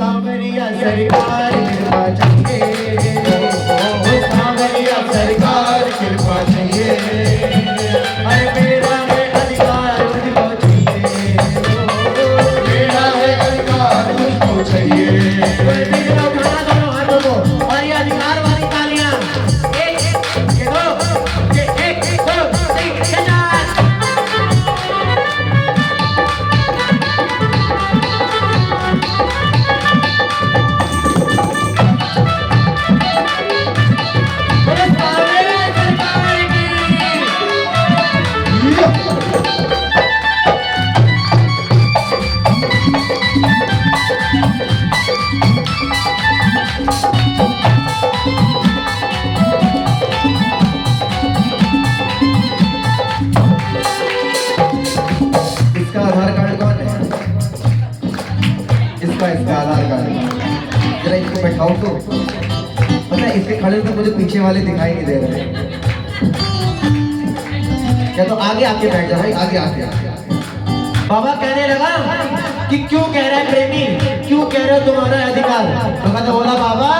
कांवरिया सरकार कृपा चाहिए, कांवरिया सरकार कृपा चाहिए। अरे मेरा है अधिकार मुझको चाहिए, मेरा है अधिकार मुझको चाहिए। उठाना दोनों हाथों को और ये अधिकार वाली तालियां। एक दो, एक दो, तीन चार। इसका आधार कार्ड जरा इसको बैठाओ तो पता है इसके खड़े तो मुझे पीछे वाले दिखाई नहीं दे रहे। या तो आगे आके बैठ जाओ भाई, आगे आके। बाबा कहने लगा कि क्यों कह रहा है प्रेमी, क्यों कह रहे हो तुम्हारा अधिकार। तो बोला बाबा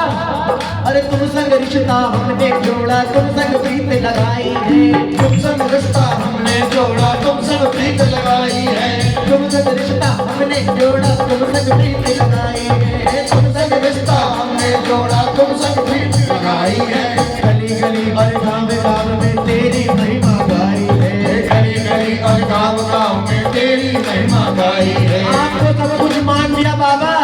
अरे तुम संग रिश्ता हमने जोड़ा, तुम संग प्रीत लगाई है, तुम संग रिश्ता हमने जोड़ा, तुम संग प्रीत लगाई है, तुम संग रिश्ता हमने जोड़ा, तुम संग प्रीत लगाई है, तुम संग रिश्ता हमने जोड़ा, तुम संग प्रीत लगाई है। गली गली और गाँव गाँव में तेरी महिमा गाई है, गली गली और गाँव गाँव में तेरी महिमा गाई है। आपको सब कुछ मान लिया बाबा,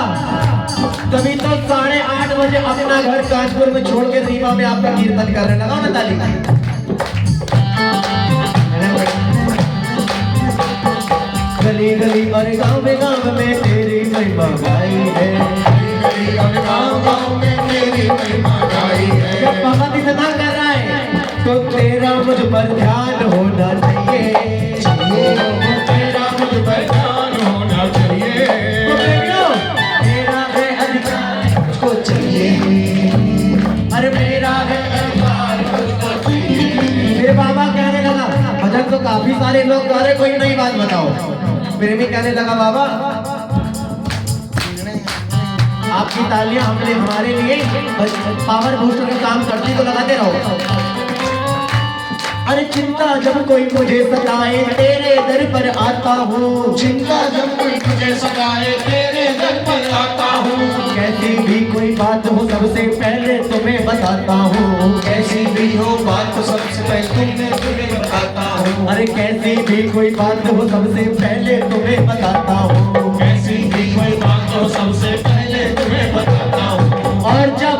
तभी तो 8:30 बजे अपना घर कानपुर में छोड़ के रीवा में आपका कीर्तन करने लगा ना ताली। गली गली और गाँव गाँव में तेरी महिमा गाई है, गली और गाँव गाँव में तेरी महिमा गाई है। जब भगत इतना कर रहा है तो तेरा मुझ पर ध्यान होना चाहिए, तेरा मुझ पर ध्यान होना चाहिए। अरे मेरा है अधिकार मुझको चाहिए। फिर बाबा कहने लगा भजन तो काफी सारे लोग गा रहे, कोई नई बात बताओ। प्रेमी कहने लगा बाबा आपकी तालियां हमने हमारे लिए पावर बूस्टर का काम करती तो लगाते रहो। अरे चिंता जब कोई मुझे सताए तेरे दर पर आता हूँ, चिंता जब कोई मुझे सताए तेरे दर पर आता हूँ, कैसी भी कोई बात हो सबसे पहले तुम्हें बताता हूँ, कैसी भी हो बात तो सबसे पहले तुम्हें बताता हूँ। अरे कैसी भी कोई बात हो सबसे पहले तुम्हें बताता हूँ, कैसी भी कोई बात हो सबसे पहले तुम्हें बताता हूँ। और जब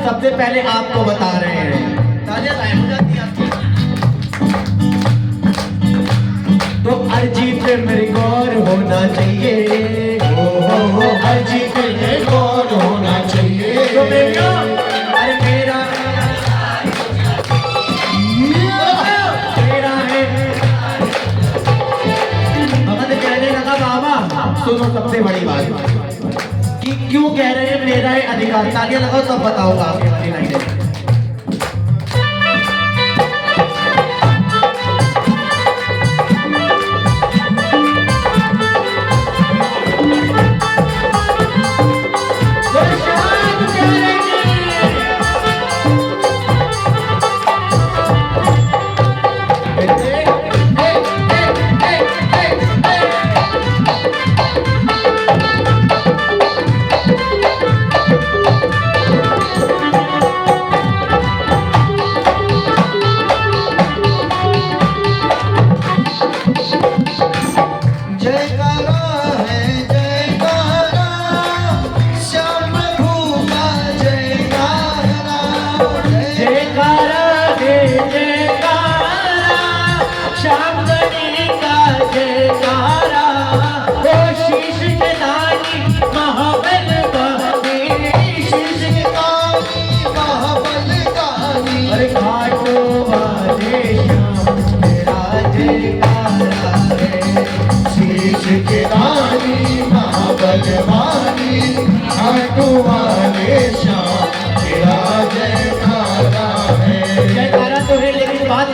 सबसे पहले आपको बता रहे हैं तालियां गायब हो जाती है आपकी, तो अर्जी पे मेरे गौर होना चाहिए, हो अर्जी पे मेरे गौर होना चाहिए। तो अरे मेरा है भगत कहने लगा बाबा सुनो सबसे बड़ी बात कि क्यों कह रहे हैं मेरा है अधिकार। तालियां लगाओ तब बताऊंगा आपके वाली लाइनें।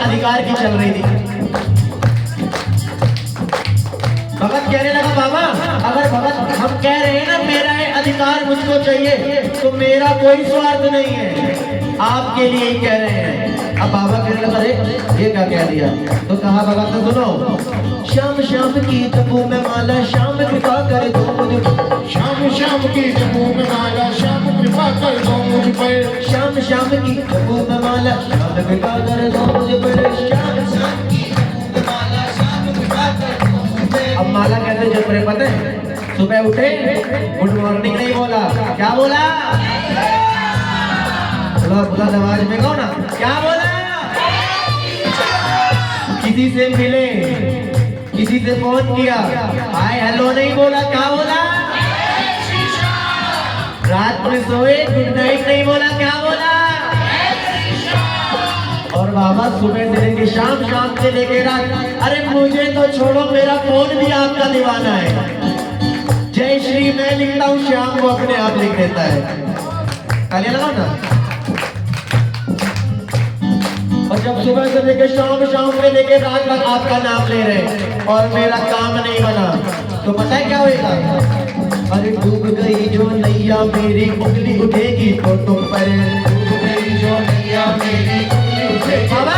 अधिकार की चल रही थी। भगत कहने लगा बाबा अगर भगत हम कह रहे हैं ना मेरा ये अधिकार मुझको चाहिए तो मेरा कोई स्वार्थ नहीं है, आपके लिए ही कह रहे हैं। अब बाबा कहने लगा अरे ये क्या कह दिया? तो कहा भगत ने सुनो, श्याम श्याम की तपू में माला श्याम कृपा कर दो मुझ, श्याम श्याम की तपू में माला श्याम कृपा कर दो मुझ पर, श्याम श्याम की तपू में माला श्याम कृपा कर दो मुझ पर, श्याम श्याम की तपू में माला श्याम कृपा कर दो मुझ पर। अब माला कैसे जप रहे पता है? सुबह उठे, गुड मॉर्निंग नहीं बोला, क्या बोला? बुला आवाज में कहो ना, क्या बोला? किसी से मिले, किसी से फोन किया, हाय हेलो नहीं बोला, क्या बोला? रात में सोए गुड नाइट नहीं बोला, क्या बोला? और बाबा सुबह से लेके शाम, शाम से लेके रात, अरे मुझे तो छोड़ो मेरा फोन भी आपका दीवाना है। जय श्री मैं लिखता हूँ, श्याम को अपने आप लिख देता है। तालियां लगाओ ना। और जब सुबह से लेके शाम, शाम से लेके रात तक आपका नाम ले रहे और मेरा काम नहीं बना तो पता है क्या होगा? अरे डूब गई जो नैया मेरी उंगली उठेगी तो तुम पर, डूब गई जो नैया मेरी उंगली उठेगी बाबा।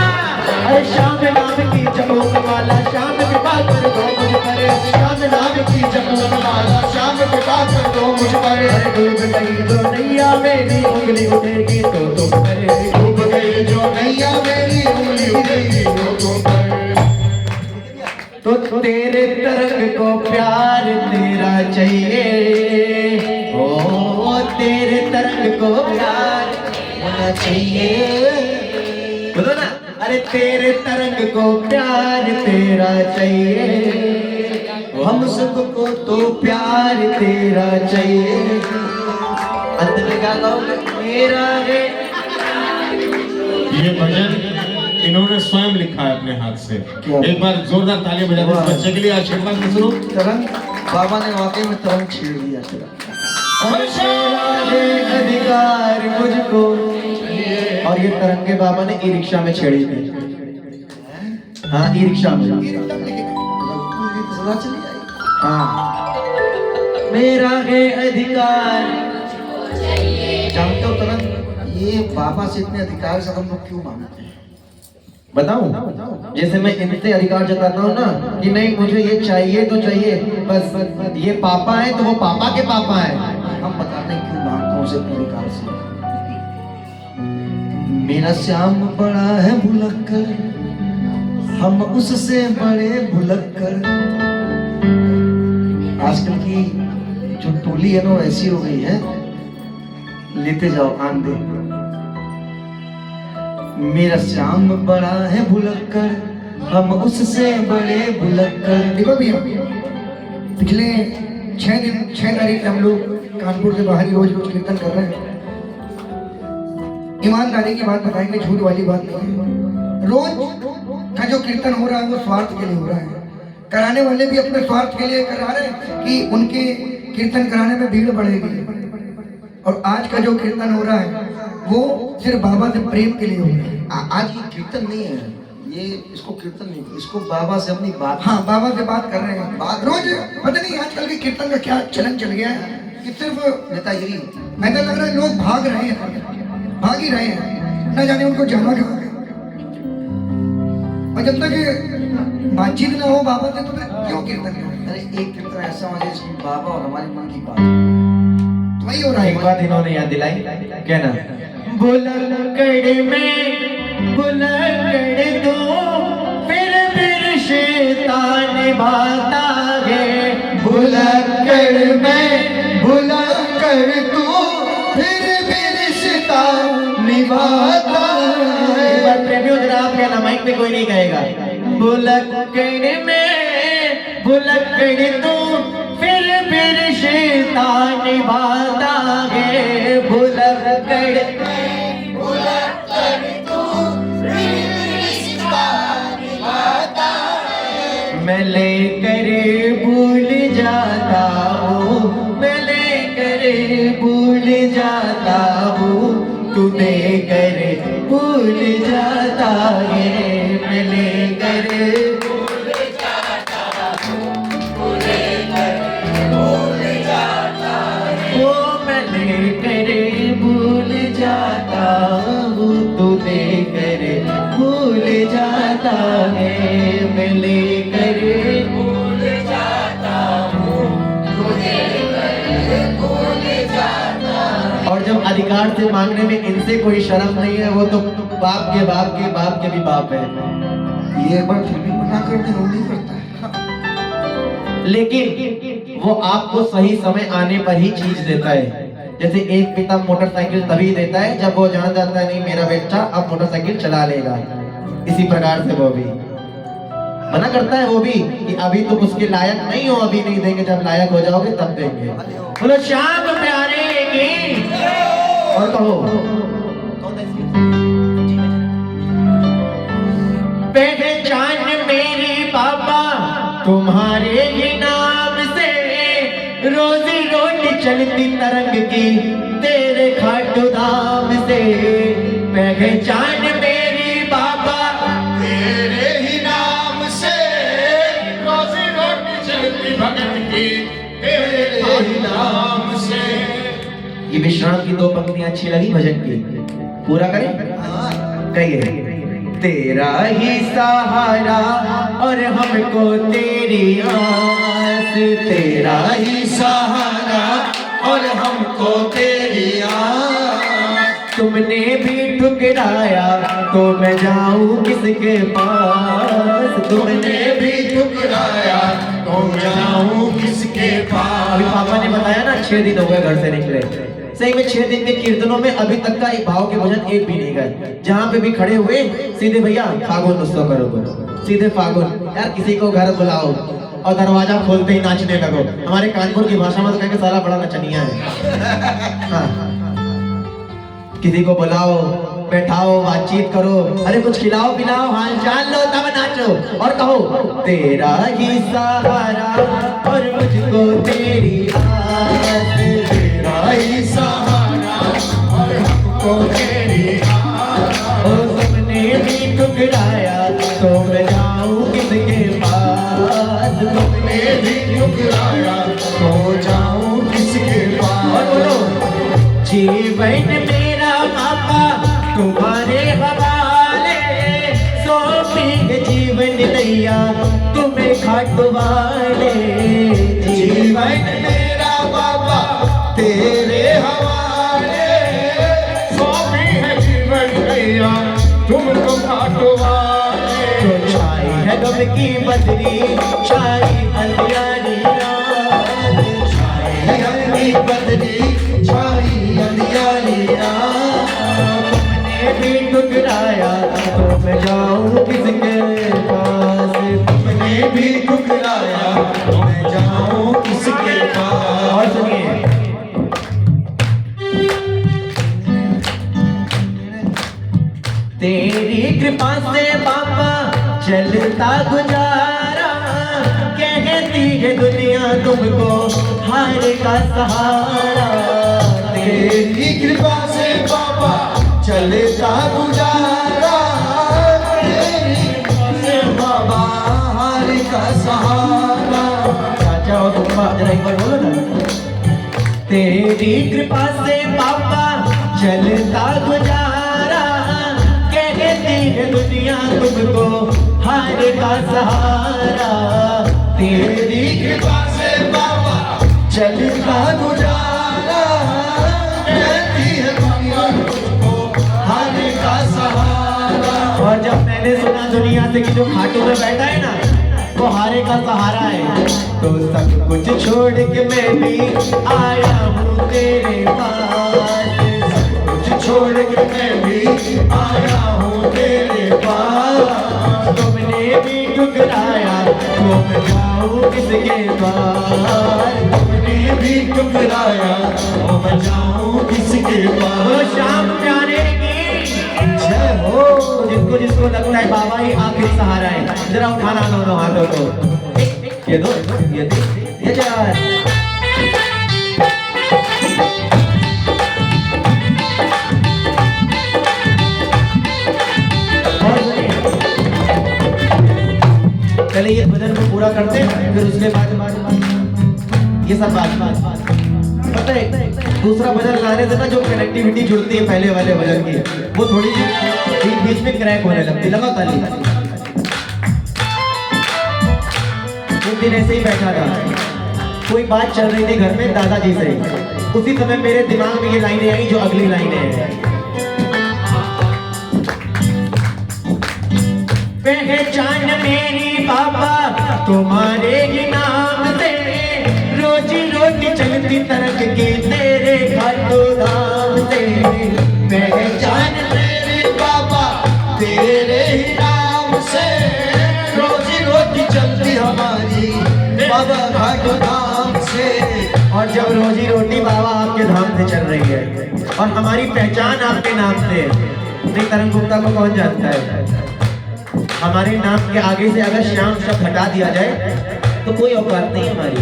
अरे श्याम नाम की जपो वाला श्याम कृपा कर दो मुझ पर, श्याम नाम की जपो वाला श्याम कृपा कर दो मुझ पर। अरे डूब गई जो नैया मेरी उंगली उठेगी तो तुम पर, डूब गई जो नैया मेरी उंगली उठेगी तो तुम पर। तो तेरे तरंग को प्यार तेरा चाहिए, ओ तेरे तरंग को प्यार होना चाहिए। बोलो ना, अरे तेरे तरंग को प्यार तेरा चाहिए, हम सबको तो प्यार तेरा चाहिए। अंत में क्या कहोगे? मेरा है। ये भजन इन्होंने स्वयं लिखा है अपने हाथ से। एक बार जोरदार तालियां बजा दो इस बच्चे के लिए, आशीर्वाद से सुनो। तरंग बाबा ने वाकई में तरंग छेड़ दिया। अधिकार मुझको, और ये तरंगे बाबा ने ई रिक्शा में छेड़ी थी। हाँ ई रिक्शा में। हाँ मेरा है अधिकार। जानते हो तरंग ये बाबा से इतने अधिकार से हम लोग क्यों मांगते हैं? बताऊं? जैसे मैं इतने अधिकार जताता हूँ ना कि नहीं मुझे ये चाहिए तो चाहिए, बस ये पापा है तो वो पापा के पापा है, हम बताते हैं क्यों मांगता हूँ उसे अपने अधिकार से। मेरा श्याम बड़ा है भुलक्कर, हम उससे बड़े भुलक्कर। आजकल की जो टोली है ना ऐसी हो गई है, लेते जाओ आंधे। मेरा श्याम बड़ा है भुलक्कर, हम उससे बड़े भुलक्कर। देखो भैया पिछले 6 तारीख हम लोग कानपुर से बाहर रोज कीर्तन कर रहे हैं। ईमानदारी की बात बताएंगे, झूठ वाली बात नहीं है। रोज का जो कीर्तन हो रहा है वो स्वार्थ के लिए हो रहा है। कराने वाले भी अपने स्वार्थ के लिए करा रहे हैं कि उनके कीर्तन कराने में भीड़ बढ़ेगी। और आज का जो कीर्तन हो रहा है वो सिर्फ बाबा से प्रेम के लिए हो रहा है। आज ये कीर्तन नहीं है, ये इसको कीर्तन नहीं, इसको बाबा से अपनी बात, हाँ बाबा से बात कर रहे हैं। बात रोज पता नहीं आजकल के कीर्तन का क्या चलन चल गया है कि सिर्फ नेतागिरी। मैं तो लग रहा है लोग भाग रहे हैं, भाग ही रहे हैं, न जाने उनको जाना कहाँ है। और जब तक बातचीत ना हो बाबा से तो फिर क्यों कीर्तन करें? अरे एक कीर्तन ऐसा होना चाहिए बाबा और हमारे मन की बात वही हो रहा है। एक बात इन्होंने याद दिलाई, क्या ना बुलक्कड़ में बुलक्कड़ दो फिर शैतान भाता है। बुलक्कड़ में बुलक्कड़ तू फिर शैतान निभाता है। एक बार प्रेमियों जरा आप कहना, माइक पे कोई नहीं कहेगा। बुलक्कड़ में बुलक्कड़ तू फिर शैतान निभाता है। बुलक्कड़ मैं लेकर भूल जाता हूँ, मैं लेकर भूल जाता हूँ, तू देकर भूल जाता है। मैं लेकर भूल जाता हूँ, ले करे भूल जाता हूँ, तू दे करे भूल जाता है, मैं ले करे भूल जाता हूँ, तू दे करे भूल जाता है। और जब अधिकार से मांगने में इनसे कोई शर्म नहीं है, वो तो बाप के बाप के बाप के भी बाप है। ये एक बार फिर भी मना कर दे, वो नहीं करता है। लेकिन वो आपको सही समय आने पर ही चीज देता है। जैसे एक पिता मोटरसाइकिल तभी देता है जब वो जान जाता है नहीं मेरा बेटा अब मोटरसाइकिल चला लेगा, इसी प्रकार से वो भी मना करता है, वो भी कि अभी तुम उसके लायक नहीं हो, अभी नहीं देंगे, जब लायक हो जाओगे तब देंगे। बोलो श्याम प्यारे की। और कहो पहचान मेरी बाबा तुम्हारे ही नाम से, रोजी रोटी चलती तरंग की तेरे खाटू धाम से। पहचान मेरी बाबा तेरे ही नाम से, रोजी रोटी चलती भगत की तेरे ही नाम से। ये विश्राम की दो पंक्तियां अच्छी लगी भजन की, पूरा करें। कहिए तेरा ही सहारा और हमको तेरी आस, तेरा ही सहारा और हमको तेरी आस। तुमने भी ठुकराया तो मैं जाऊं किसके पास, तुमने भी ठुकराया तो मैं जाऊं किसके पास। अभी पापा ने बताया ना 6 दिन हो गए घर से निकले, सही में 6 दिन के कीर्तनों में अभी तक का एक भाव के भजन एक भी नहीं गए। जहाँ पे भी खड़े हुए सीधे भैया फागुन उत्सव करो, सीधे फागुन। यार किसी को घर बुलाओ और दरवाजा खोलते ही नाचने लगो। हमारे कानपुर की भाषा में तो कहेंगे साला बड़ा नचनिया है। हाँ। किसी को बुलाओ, बैठाओ, बातचीत करो, अरे कुछ खिलाओ पिलाओ, हाल चाल लो, तब नाचो और कहो तेरा ही सहारा और मुझको तेरी आस, तेरा ही सहारा और हमको तेरी आस। ओ सबने भी ठुकराया तो मैं जाऊं किसके पास, तुमने भी ठुकराया तो जाऊं किसके पास। और बोलो जीवन मेरा पापा तुम्हारे हवाले, सौंपी जीवन नैया तुम्हें खाटवाले। जीवन मेरा बाबा तेरे हवाले, सौंपी है जीवन नैया तुमको खाटवाले। तो छाई है गम की बदरी, छाई अंधियारी रात, छाई है गम की बदरी, छाई अंधियारी रात। तुमने भी ठुकराया तो मैं जाऊं किसके पास, तुमने भी ठुकराया तो मैं जाऊं किसके पास। और सुनिए तेरी कृपा से बाबा चलता गुजारा, कहती है दुनिया तुमको हार का सहारा। तेरी कृपा से बाबा चलता गुजारा, तेरी कृपा से बाबा हार का सहारा। चाचा और बाबा जरा एक बार बोलो ना। तेरी कृपा से बाबा चलता गुजारा, कहती है दुनिया तुमको हार का सहारा। तेरी कृपा से बाबा चलता गुजारा, कहती है दुनिया तुमको हार का सहारा। और जब मैंने सुना दुनिया से कि जो खाटू में बैठा है ना वो हारे का सहारा है, तो सब कुछ छोड़ के मैं भी आया हूँ तेरे पास, सब कुछ छोड़ के मैं भी आया हूँ तेरे पास। तुमने भी ठुकराया तो मैं जाऊँ किसके पास, तुमने भी ठुकराया तो मैं जाऊँ किसके पास। वो शाम प्यारे की जय हो। जिसको जिसको लगता है बाबा ही आखिरी सहारा है, जरा उठाना दोनों हाथों को, ये दो ये चार। पहले ये भजन को पूरा करते हैं, फिर उसके बाद ये सब बात पता है दूसरा भजन गाने से ना जो कनेक्टिविटी जुड़ती है पहले वाले भजन की, वो थोड़ी सी बीच में क्रैक होने लगती। लगाओ ताली। एक दिन ऐसे ही बैठा था, कोई बात चल रही थी घर में दादाजी से। उसी समय मेरे दिमाग में ये लाइनें आई जो अगली लाइनें हैं। पहचान मेरी बाबा तुम्हारे ही नाम से, रोजी रोटी चलती तरक की तेरे खाटू धाम से। पहचान मेरे बाबा तेरे ही नाम से, रोजी रोटी चलती हमारी बाबा घाटो धाम से। और जब रोजी रोटी बाबा आपके धाम से चल रही है और हमारी पहचान आपके नाम से, नहीं तरंग गुप्ता को कौन जानता है? हमारे नाम के आगे से अगर श्याम शब्द हटा दिया जाए तो कोई औकात नहीं हमारी,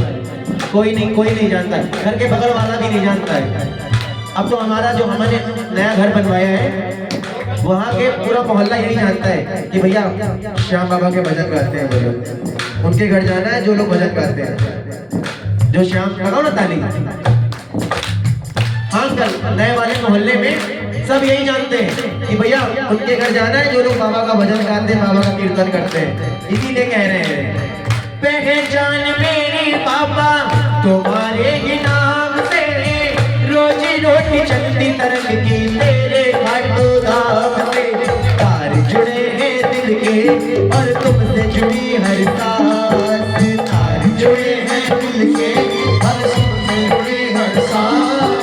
कोई नहीं जानता, घर के बगल वाला भी नहीं जानता है। अब तो हमारा जो हमने नया घर बनवाया है वहाँ के पूरा मोहल्ला यही जानता है कि भैया श्याम बाबा के भजन गाते हैं, भजन उनके घर जाना है जो लोग भजन गाते हैं। जो श्याम, लगाओ ना ताली। हाँ कल नए वाले मोहल्ले में सब यही जानते हैं कि भैया उनके घर जाना है जो लोग बाबा का भजन गाते हैं, बाबा का कीर्तन करते हैं। इसीलिए कह रहे हैं पहचान मेरी बाबा तुम्हारे ही नाम से, रोजी रोटी चलती तरक की तेरे घाटू धाम से। तार जुड़े हैं दिल के और तुमसे जुड़ी हर सांस, तार जुड़े हैं दिल के और तुमसे जुड़ी हर सांस।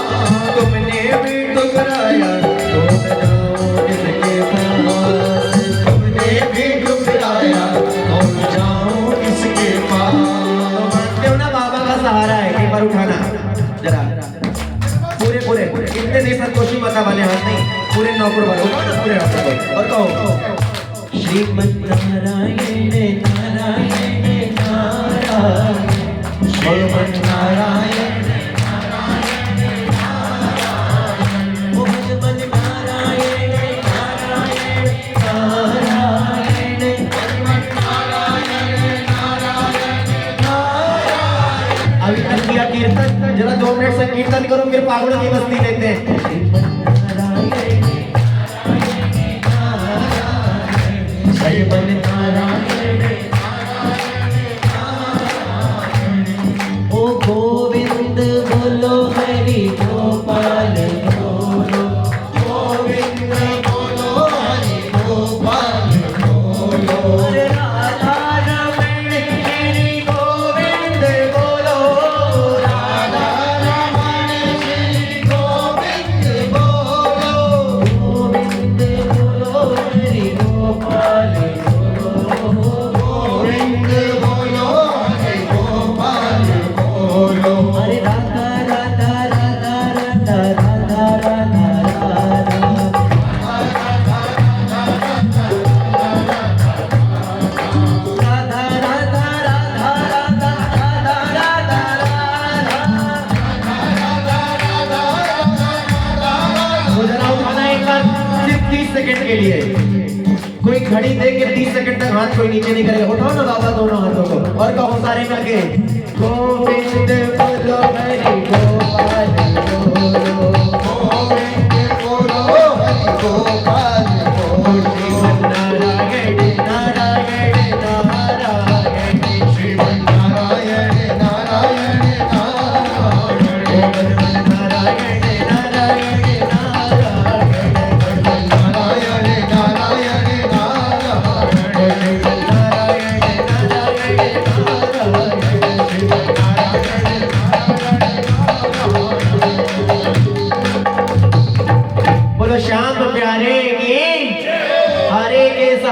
तुमने भी ठुकराया तो मैं जाऊं किसके पास, तुमने भी ठुकराया तो मैं जाऊं किसके पास। मानते हो ना बाबा का सहारा है? एक बार उठाना जरा, पूरे कितने नहीं संतोषी माता वाले हाथ नहीं, पूरे नौकर वाले उठाओ ना पूरे हाथ को और कहो श्रीमन नारायण नारायण नारायण, श्रीमन नारायण कीर्तन जरा 2 मिनट से कीर्तन करो, फिर पागलों की मस्ती लेते हैं। ओ गोविंद बोलो हरि गोपाल बोलो, गोविंद बोलो हरि गोपाल बोलो। राधा रमण श्री गोविंद बोलो, राधा रमण श्री गोविंद बोलो। गोविंद बोलो हरि गोपाल बोलो, गोविंद बोलो हरि गोपाल बोलो। हरे राधा राधा राधा राधा राधा राधा सिर्फ 30 सेकंड के लिए कोई घड़ी दे के 30 सेकंड तक हाथ कोई नीचे नहीं करेगा। उठाओ ना बाबा दोनों हाथों को और कहो सारे मिलके गोविंद बोलो हरि गोपाल